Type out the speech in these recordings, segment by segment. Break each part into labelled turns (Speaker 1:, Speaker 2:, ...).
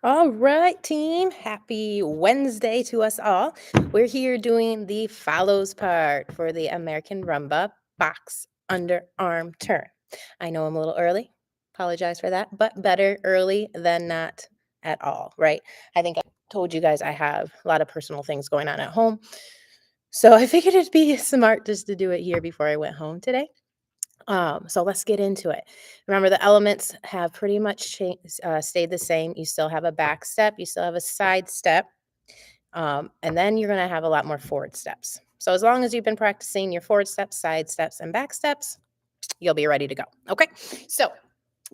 Speaker 1: All right, team. Happy Wednesday to us all. We're here doing the follows part for the American Rumba box underarm turn. I know I'm a little early. Apologize for that, but better early than not at all, right? I think I told you guys I have a lot of personal things going on at home. So I figured it'd be smart just to do it here before I went home today. So let's get into it. Remember, the elements have pretty much stayed the same. You still have a back step, you still have a side step, and then you're going to have a lot more forward steps. So as long as you've been practicing your forward steps, side steps, and back steps, you'll be ready to go. Okay. So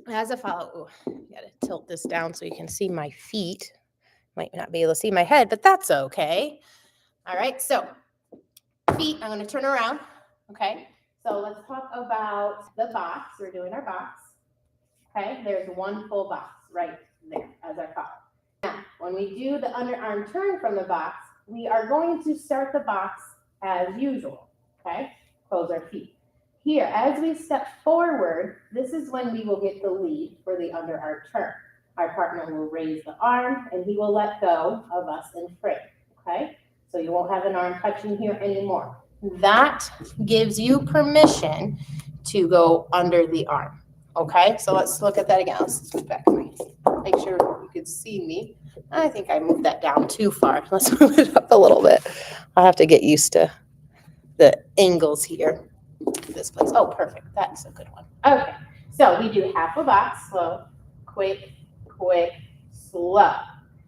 Speaker 1: as a follow, got to tilt this down so you can see my feet. Might not be able to see my head, but that's okay. All right. So feet, I'm going to turn around. Okay. So let's talk about the box. We're doing our box. Okay, there's one full box right there as our follow. Now, when we do the underarm turn from the box, we are going to start the box as usual. Okay, close our feet. Here, as we step forward, this is when we will get the lead for the underarm turn. Our partner will raise the arm and he will let go of us in frame. Okay, so you won't have an arm touching here anymore. That gives you permission to go under the arm. Okay, so let's look at that again. Let's move back. Make sure you can see me. I think I moved that down too far. Let's move it up a little bit. I'll have to get used to the angles here. This place. Oh, perfect. That's a good one. Okay, so we do half a box, slow, quick, quick, slow.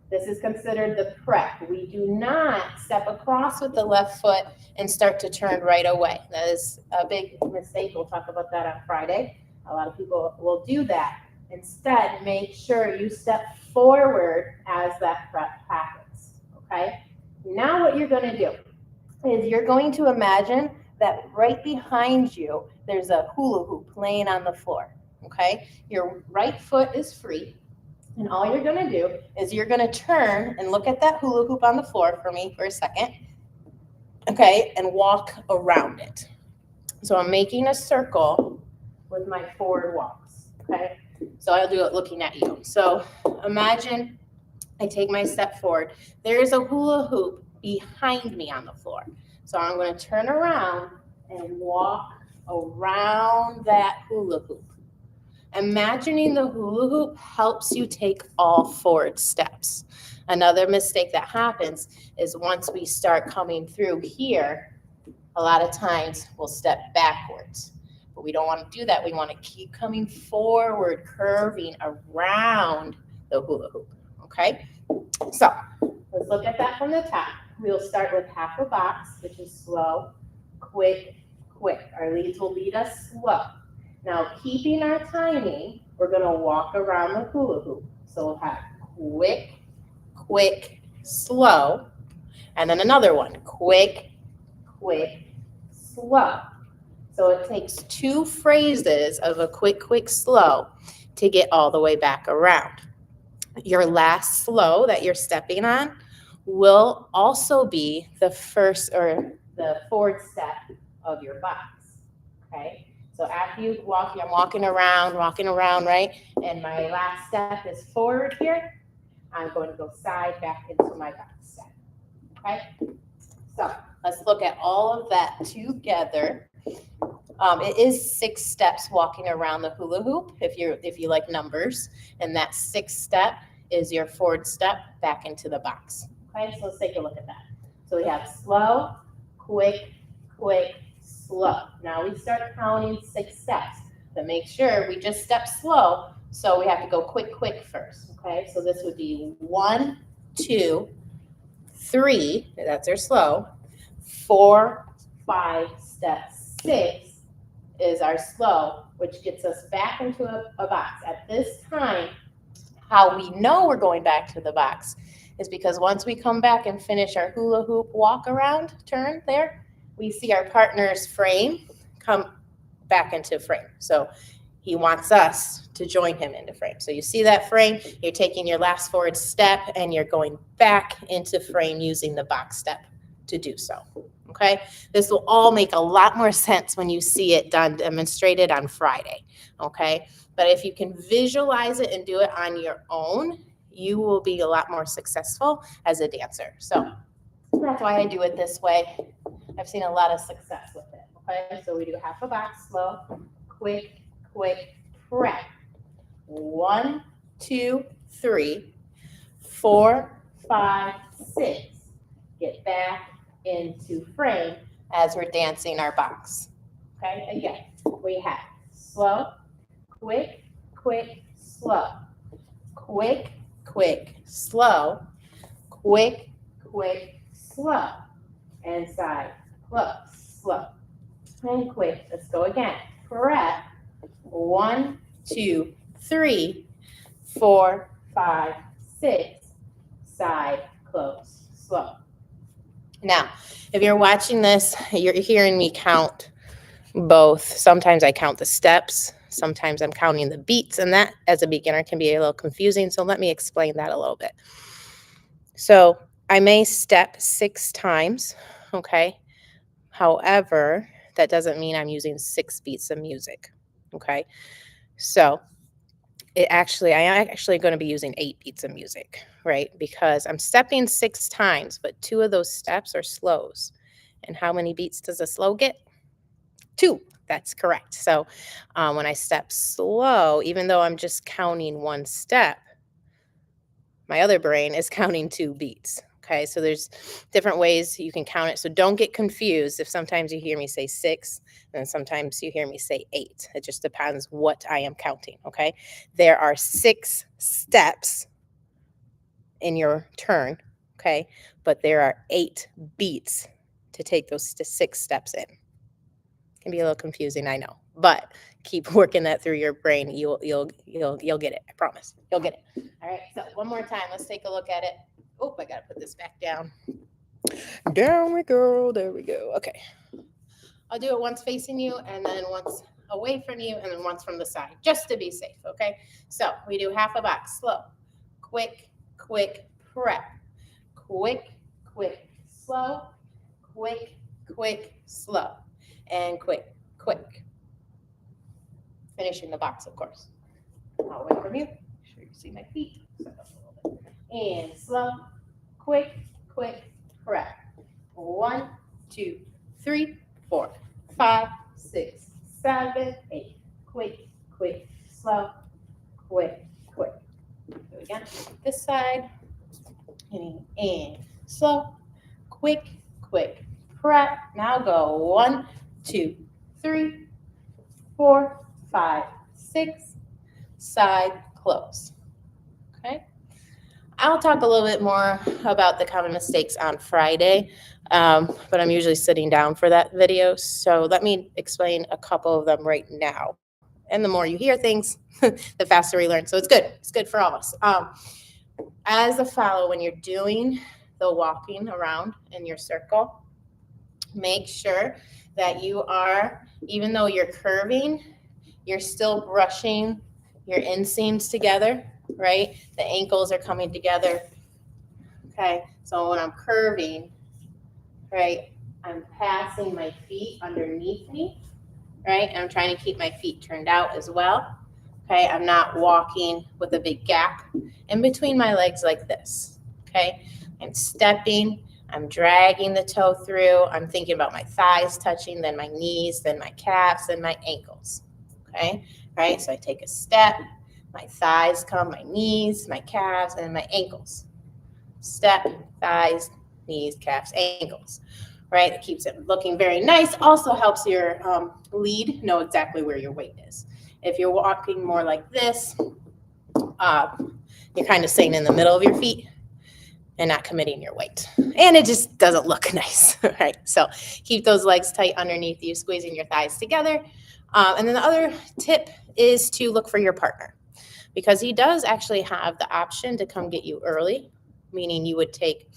Speaker 1: This is considered the prep. We do not step across with the left foot and start to turn right away. That is a big mistake. We'll talk about that on Friday. A lot of people will do that. Instead, make sure you step forward as that prep happens, okay? Now what you're gonna do is you're going to imagine that right behind you, there's a hula hoop laying on the floor, okay? Your right foot is free. And all you're gonna do is you're gonna turn and look at that hula hoop on the floor for me for a second, okay, and walk around it. So I'm making a circle with my forward walks, okay? So I'll do it looking at you. So imagine I take my step forward. There is a hula hoop behind me on the floor. So I'm gonna turn around and walk around that hula hoop. Imagining the hula hoop helps you take all forward steps. Another mistake that happens is once we start coming through here, a lot of times we'll step backwards. But we don't want to do that. We want to keep coming forward, curving around the hula hoop, okay? So let's look at that from the top. We'll start with half a box, which is slow, quick, quick. Our leads will lead us slow. Now, keeping our timing, we're going to walk around the hula hoop. So we'll have quick, quick, slow, and then another one, quick, quick, slow. So it takes two phrases of a quick, quick, slow to get all the way back around. Your last slow that you're stepping on will also be the first or the forward step of your box, okay? So after you walk, I'm walking around, right? And my last step is forward here. I'm going to go side back into my box step, okay? So let's look at all of that together. It is 6 steps walking around the hula hoop if you like numbers, and that 6th step is your forward step back into the box. Okay, so let's take a look at that. So we have slow, quick, quick, slow. Now we start counting 6 steps, but make sure we just step slow, so we have to go quick, quick first. Okay, so this would be 1, 2, 3, that's our slow, 4, 5, step 6 is our slow, which gets us back into a box. At this time, how we know we're going back to the box is because once we come back and finish our hula hoop walk around turn there, we see our partner's frame come back into frame. So he wants us to join him into frame. So you see that frame, you're taking your last forward step and you're going back into frame using the box step to do so. Okay, this will all make a lot more sense when you see it done demonstrated on Friday. Okay, but if you can visualize it and do it on your own, you will be a lot more successful as a dancer. So that's why I do it this way. I've seen a lot of success with it. Okay, so we do half a box slow, quick, quick, prep. 1, 2, 3, 4, 5, 6. Get back into frame as we're dancing our box. Okay, again, we have slow, quick, quick, slow. Quick, quick, slow. Quick, quick, slow. And side, close, slow. And quick. Let's go again. Prep. 1, 2, 3, 4, 5, 6. Side, close, slow. Now, if you're watching this, you're hearing me count both. Sometimes I count the steps. Sometimes I'm counting the beats, and that as a beginner can be a little confusing. So let me explain that a little bit. So I may step 6 times, okay? However, that doesn't mean I'm using 6 beats of music, okay? So I am actually going to be using 8 beats of music, right? Because I'm stepping 6 times, but 2 of those steps are slows. And how many beats does a slow get? 2. That's correct. So when I step slow, even though I'm just counting 1 step, my other brain is counting 2 beats. Okay, so there's different ways you can count it. So don't get confused if sometimes you hear me say 6 and sometimes you hear me say 8. It just depends what I am counting. Okay, there are 6 steps in your turn. Okay, but there are 8 beats to take those 6 steps in. Can be a little confusing, I know, but keep working that through your brain. You'll get it. I promise. You'll get it. All right. So one more time. Let's take a look at it. Oh, I gotta put this back down. Down we go. There we go. Okay. I'll do it once facing you, and then once away from you, and then once from the side, just to be safe. Okay. So we do half a box. Slow, quick, quick, prep. Quick, quick, slow. Quick, quick, slow. And quick, quick. Finishing the box, of course. I'll wait from you. Make sure you see my feet. Step up a little bit. And slow, quick, quick, prep. 1, 2, 3, 4, 5, 6, 7, 8. Quick, quick, slow, quick, quick. Do it again. This side. And slow, quick, quick, prep. Now go 1, 2, 3, 4, 5, 6. Side, close. Okay. I'll talk a little bit more about the common mistakes on Friday, but I'm usually sitting down for that video. So let me explain a couple of them right now. And the more you hear things, the faster we learn. So it's good. It's good for all of us. As a follow, when you're doing the walking around in your circle, make sure that you are, even though you're curving, you're still brushing your inseams together, right? The ankles are coming together. Okay, so when I'm curving, right, I'm passing my feet underneath me, right? And I'm trying to keep my feet turned out as well. Okay, I'm not walking with a big gap in between my legs like this. Okay, I'm stepping, I'm dragging the toe through, I'm thinking about my thighs touching, then my knees, then my calves, then my ankles. Okay, right? So I take a step, my thighs come, my knees, my calves, and my ankles. Step, thighs, knees, calves, ankles. Right? It keeps it looking very nice. Also helps your lead know exactly where your weight is. If you're walking more like this, you're kind of staying in the middle of your feet and not committing your weight. And it just doesn't look nice, right? So keep those legs tight underneath you, squeezing your thighs together. And then the other tip is to look for your partner, because he does actually have the option to come get you early, meaning you would take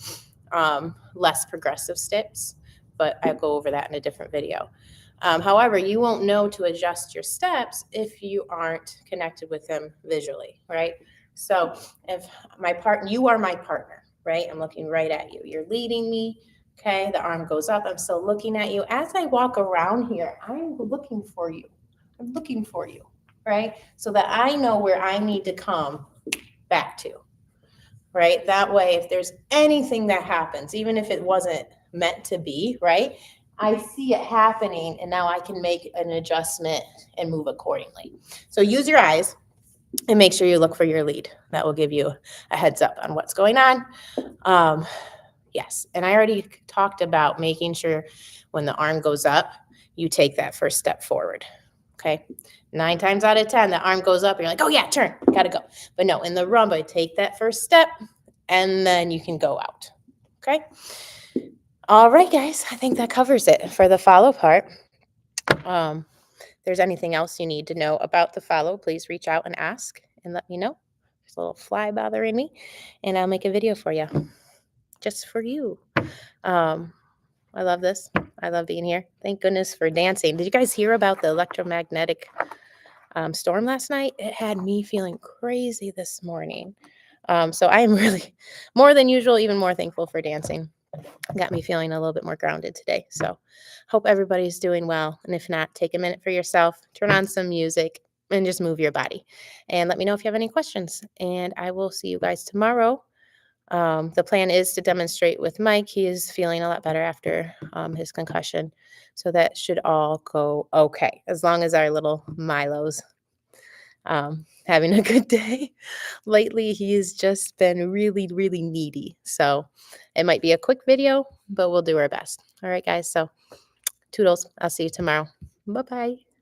Speaker 1: less progressive steps, but I'll go over that in a different video. However, you won't know to adjust your steps if you aren't connected with him visually, right? So if you are my partner, right? I'm looking right at you. You're leading me, okay? The arm goes up. I'm still looking at you. As I walk around here, I'm looking for you. I'm looking for you, right? So that I know where I need to come back to. right? That way, if there's anything that happens, even if it wasn't meant to be, right? I see it happening and now I can make an adjustment and move accordingly. So use your eyes and make sure you look for your lead. That will give you a heads up on what's going on. Yes, and I already talked about making sure when the arm goes up, you take that first step forward. Okay. 9 times out of 10, the arm goes up, and you're like, oh yeah, turn, gotta go. But no, in the rumba, take that first step and then you can go out. Okay. All right, guys. I think that covers it for the follow part. If there's anything else you need to know about the follow, please reach out and ask and let me know. There's a little fly bothering me, and I'll make a video for you, just for you. I love this. I love being here. Thank goodness for dancing. Did you guys hear about the electromagnetic storm last night? It had me feeling crazy this morning. So I am really more than usual, even more thankful for dancing. Got me feeling a little bit more grounded today. So hope everybody's doing well. And if not, take a minute for yourself, turn on some music, and just move your body. And let me know if you have any questions. And I will see you guys tomorrow. The plan is to demonstrate with Mike. He is feeling a lot better after his concussion. So that should all go okay, as long as our little Milo's having a good day. Lately, he's just been really, really needy. So it might be a quick video, but we'll do our best. All right, guys. So toodles. I'll see you tomorrow. Bye-bye.